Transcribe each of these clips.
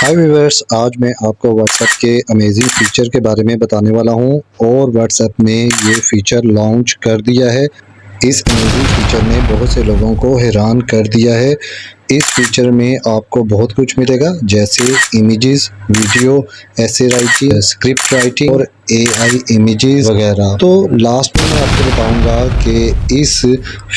हाय viewers, आज मैं आपको व्हाट्सएप के अमेजिंग फीचर के बारे में बताने वाला हूं और व्हाट्सएप ने ये फीचर लॉन्च कर दिया है। इस अमेजिंग फीचर ने बहुत से लोगों को हैरान कर दिया है। इस फीचर में आपको बहुत कुछ मिलेगा, जैसे इमेजेस, वीडियो, ऐसे राइटिंग, स्क्रिप्ट राइटिंग और एआई इमेजेस वगैरह। तो लास्ट में मैं आपको बताऊंगा कि इस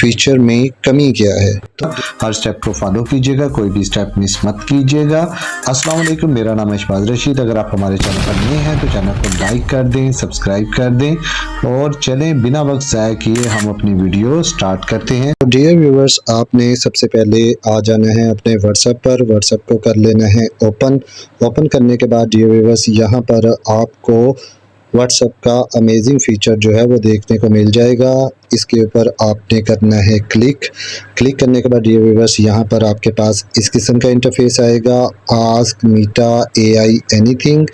फीचर में कमी क्या है। तो हर स्टेप को फॉलो कीजिएगा, कोई भी स्टेप मिस मत कीजिएगा। अस्सलाम वालेकुम, मेरा नाम है शहबाज रशीद। अगर आप हमारे चैनल पर नए हैं तो चैनल को लाइक कर दें, सब्सक्राइब कर दें और चलें बिना वक्त ज़ाया किए हम अपनी वीडियो स्टार्ट करते हैं। तो डियर व्यूअर्स, आपने सबसे पहले आ जाना है अपने व्हाट्सएप पर। व्हाट्सएप को कर लेना है ओपन करने के बाद डियर व्यूअर्स, यहाँ पर आपको व्हाट्सएप का अमेजिंग फीचर जो है वो देखने को मिल जाएगा। इसके ऊपर आपने करना है क्लिक करने के बाद डियर व्यूअर्स, यहाँ पर आपके पास इस किस्म का इंटरफेस आएगा, आस्क मीटा एआई एनीथिंग।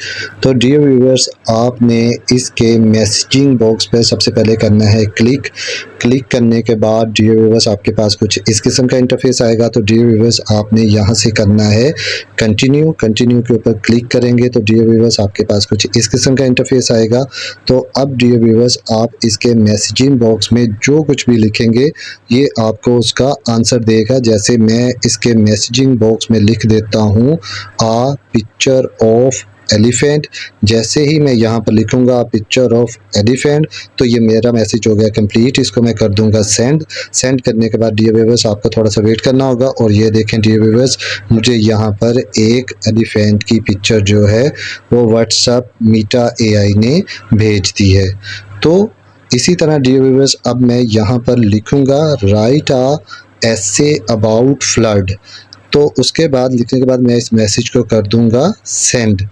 तो डियर व्यूअर्स, आपने इसके मैसेजिंग बॉक्स पे सबसे पहले करना है क्लिक करने के बाद डियर व्यूअर्स, आपके पास कुछ इस किस्म का इंटरफेस आएगा। तो डियर व्यूअर्स, आपने यहाँ से करना है कंटिन्यू के ऊपर क्लिक करेंगे तो डियर व्यूअर्स, आपके पास कुछ इस किस्म का इंटरफेस आएगा। तो अब डियर व्यूअर्स, आप इसके मैसेजिंग बॉक्स में जो कुछ भी लिखेंगे ये आपको उसका आंसर देगा। जैसे मैं इसके मैसेजिंग बॉक्स में लिख देता हूँ आ पिक्चर ऑफ एलिफेंट। जैसे ही मैं यहाँ पर लिखूंगा पिक्चर ऑफ एलिफेंट तो ये मेरा मैसेज हो गया कंप्लीट। इसको मैं कर दूंगा सेंड करने के बाद डियर व्यूअर्स, आपको थोड़ा सा वेट करना होगा। और ये देखें डियर व्यूअर्स, मुझे यहाँ पर एक एलिफेंट की पिक्चर जो है वो व्हाट्सएप मीटा एआई ने भेज दी है। तो इसी तरह डियर व्यूअर्स, अब मैं यहाँ पर लिखूंगा write a essay about flood. तो उसके बाद लिखने के बाद मैं इस मैसेज को कर दूंगा सेंड।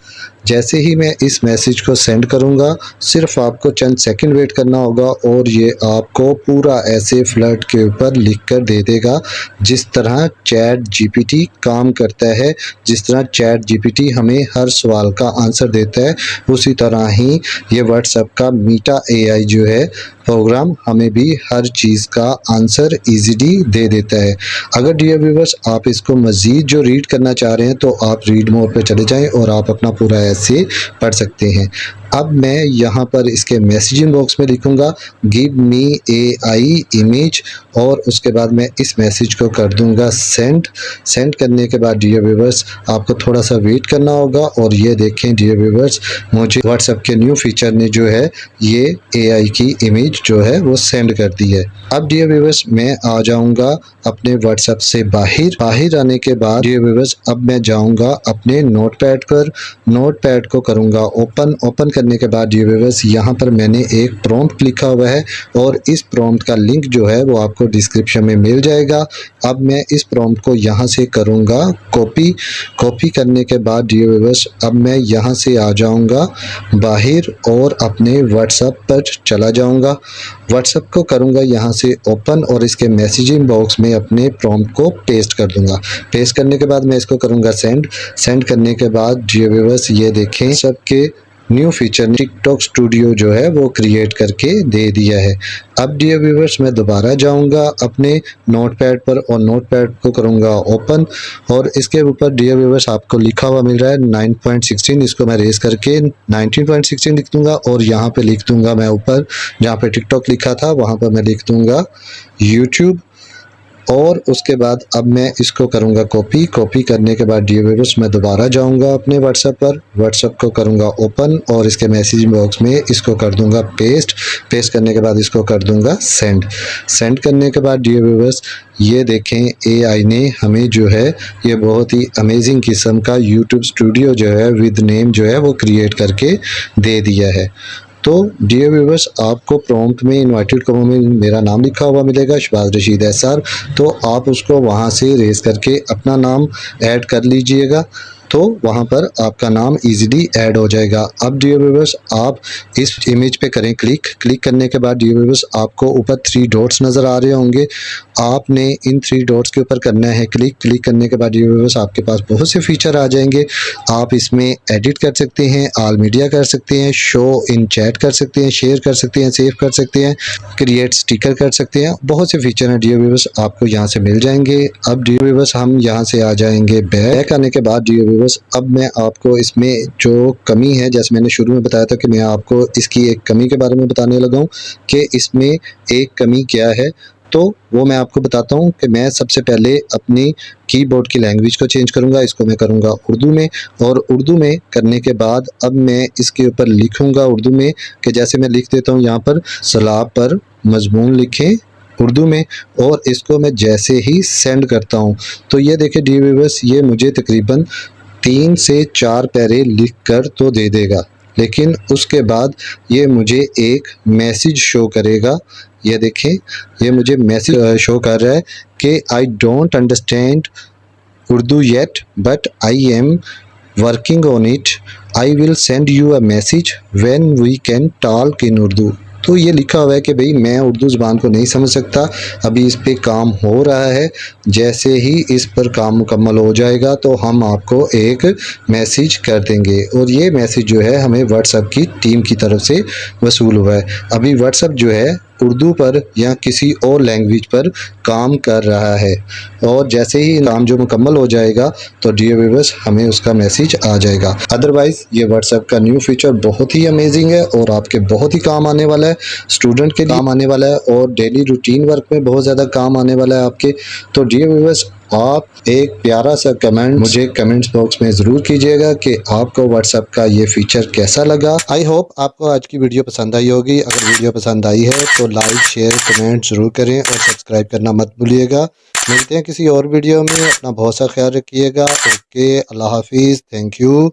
जैसे ही मैं इस मैसेज को सेंड करूंगा, सिर्फ आपको चंद सेकंड वेट करना होगा और ये आपको पूरा ऐसे फ्लड के ऊपर लिख कर दे देगा। जिस तरह चैट जीपीटी काम करता है, जिस तरह चैट जीपीटी हमें हर सवाल का आंसर देता है, उसी तरह ही ये व्हाट्सएप का मीटा एआई जो है प्रोग्राम हमें भी हर चीज़ का आंसर इजीली दे देता है। अगर डियर व्यूअर्स, आप इसको मज़ीद जो रीड करना चाह रहे हैं तो आप रीड मोड पे चले जाएं और आप अपना पूरा ऐसे पढ़ सकते हैं। अब मैं यहाँ पर इसके मैसेजिंग बॉक्स में लिखूंगा गिव मी एआई इमेज और उसके बाद मैं इस मैसेज को कर दूंगा सेंड करने के बाद डियर व्यूअर्स, आपको थोड़ा सा वेट करना होगा। और ये देखें डियर व्यूअर्स, मुझे व्हाट्सएप के न्यू फीचर ने जो है ये एआई की इमेज जो है वो सेंड कर दी है। अब डियर व्यूअर्स, मैं आ जाऊंगा अपने व्हाट्सएप से बाहर आने के बाद डियर व्यूअर्स, अब मैं जाऊंगा अपने नोटपैड पर। नोटपैड को करूंगा ओपन करने के बाद डियर व्यूअर्स, यहाँ पर मैंने एक प्रॉम्प्ट लिखा हुआ है और इस प्रॉम्प्ट का लिंक जो है वो आपको डिस्क्रिप्शन में मिल जाएगा। अब मैं इस प्रॉम्प्ट को यहाँ से करूँगा कॉपी करने के बाद डियर व्यूअर्स, अब मैं यहाँ से आ जाऊँगा बाहर और अपने व्हाट्सएप पर चला जाऊँगा। व्हाट्सएप को करूँगा यहाँ से ओपन और इसके मैसेजिंग बॉक्स में अपने प्रॉम्प्ट को पेस्ट कर दूँगा। पेस्ट करने के बाद मैं इसको करूँगा सेंड करने के बाद डियर व्यूअर्स, ये देखें सबके न्यू फीचर ने टिकटॉक स्टूडियो जो है वो क्रिएट करके दे दिया है। अब डियर व्यूअर्स, मैं दोबारा जाऊंगा अपने नोटपैड पर और नोटपैड को करूंगा ओपन और इसके ऊपर डियर व्यूअर्स आपको लिखा हुआ मिल रहा है 9.16। इसको मैं रेस करके 19.16 लिख दूंगा और यहाँ पे लिख दूंगा मैं ऊपर जहाँ पे टिकटॉक लिखा था वहाँ पर मैं लिख दूंगा यूट्यूब। और उसके बाद अब मैं इसको करूंगा कॉपी करने के बाद डियर व्यूअर्स, मैं दोबारा जाऊंगा अपने व्हाट्सएप पर। व्हाट्सएप को करूंगा ओपन और इसके मैसेज बॉक्स में इसको कर दूंगा पेस्ट करने के बाद इसको कर दूंगा सेंड करने के बाद डियर व्यूअर्स, ये देखें एआई ने हमें जो है ये बहुत ही अमेजिंग किस्म का यूट्यूब स्टूडियो जो है विद नेम जो है वो क्रिएट करके दे दिया है। तो डियर व्यूअर्स, आपको प्रॉम्प्ट में इनवाइटेड कमों में मेरा नाम लिखा हुआ मिलेगा शहबाज रशीद एसआर। तो आप उसको वहाँ से रेस करके अपना नाम ऐड कर लीजिएगा तो वहाँ पर आपका नाम इजीली ऐड हो जाएगा। अब डियर व्यूअर्स, आप इस इमेज पे करें क्लिक करने के बाद डियर व्यूअर्स, आपको ऊपर 3 डॉट्स नज़र आ रहे होंगे। आपने इन 3 डॉट्स के ऊपर करना है क्लिक करने के बाद डियर व्यूअर्स, आपके पास बहुत से फीचर आ जाएंगे। आप इसमें एडिट कर सकते हैं, ऑल मीडिया कर सकते हैं, शो इन चैट कर सकते हैं, शेयर कर सकते हैं, सेव कर सकते हैं, क्रिएट स्टिकर कर सकते हैं। बहुत से फीचर हैं डियर व्यूअर्स, आपको यहाँ से मिल जाएंगे। अब डियर व्यूअर्स, हम यहाँ से आ जाएंगे बैक आने के बाद डियर व्यूअर्स, अब मैं आपको इसमें जो कमी है, जैसे मैंने शुरू में बताया था कि मैं आपको इसकी एक कमी के बारे में बताने लगा हूँ कि इसमें एक कमी क्या है। तो वो मैं आपको बताता हूँ कि मैं सबसे पहले अपनी कीबोर्ड की लैंग्वेज को चेंज करूँगा। इसको मैं करूँगा उर्दू में, और उर्दू में करने के बाद अब मैं इसके ऊपर लिखूँगा उर्दू में, कि जैसे मैं लिख देता हूँ यहाँ पर सलाब पर मजमून लिखें उर्दू में, और इसको मैं जैसे ही सेंड करता हूँ तो ये देखिए डियर व्यूअर्स, ये मुझे तकरीबन 3 से 4 पैरे लिख कर तो दे देगा, लेकिन उसके बाद ये मुझे एक मैसेज शो करेगा। ये देखें, ये मुझे मैसेज शो कर रहा है कि I don't understand Urdu yet but I am working on it, I will send you a message when we can talk in Urdu. तो ये लिखा हुआ है कि भाई मैं उर्दू ज़बान को नहीं समझ सकता, अभी इस पे काम हो रहा है, जैसे ही इस पर काम मुकम्मल हो जाएगा तो हम आपको एक मैसेज कर देंगे। और ये मैसेज जो है हमें व्हाट्सएप की टीम की तरफ से वसूल हुआ है। अभी व्हाट्सएप जो है उर्दू पर या किसी और लैंग्वेज पर काम कर रहा है, और जैसे ही काम जो मुकम्मल हो जाएगा तो डियर व्यूअर्स हमें उसका मैसेज आ जाएगा। अदरवाइज़ ये व्हाट्सएप का न्यू फीचर बहुत ही अमेजिंग है और आपके बहुत ही काम आने वाला है, स्टूडेंट के काम आने वाला है, और डेली रूटीन वर्क में बहुत ज़्यादा काम आने वाला है आपके। तो डियर व्यूअर्स, आप एक प्यारा सा कमेंट मुझे कमेंट्स बॉक्स में ज़रूर कीजिएगा कि आपको व्हाट्सएप का ये फीचर कैसा लगा। आई होप आपको आज की वीडियो पसंद आई होगी। अगर वीडियो पसंद आई है तो लाइक शेयर कमेंट ज़रूर करें और सब्सक्राइब करना मत भूलिएगा। मिलते हैं किसी और वीडियो में, अपना बहुत सा ख्याल रखिएगा। ओके, अल्लाह हाफिज़, थैंक यू।